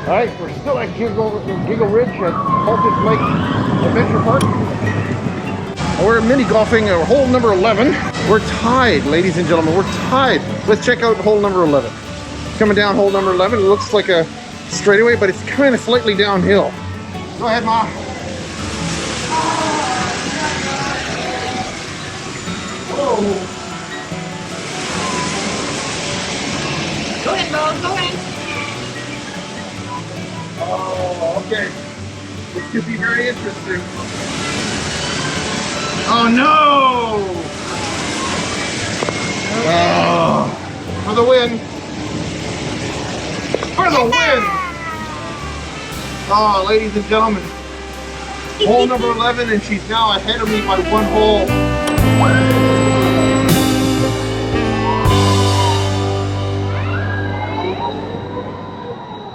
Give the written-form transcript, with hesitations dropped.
All right, we're still at Giggle Ridge at Cultus Lake Adventure Park. We're mini golfing at hole number 11. We're tied, ladies and gentlemen. We're tied. Let's check out hole number 11. Coming down hole number 11. It looks like a straightaway, but it's kind of slightly downhill. Go ahead, Ma. Whoa. Go ahead, dog. Go ahead. Oh, okay. This could be very interesting. Oh no! Oh, for the win! For the win! Oh, ladies and gentlemen, hole number 11, and she's now ahead of me by 1 hole.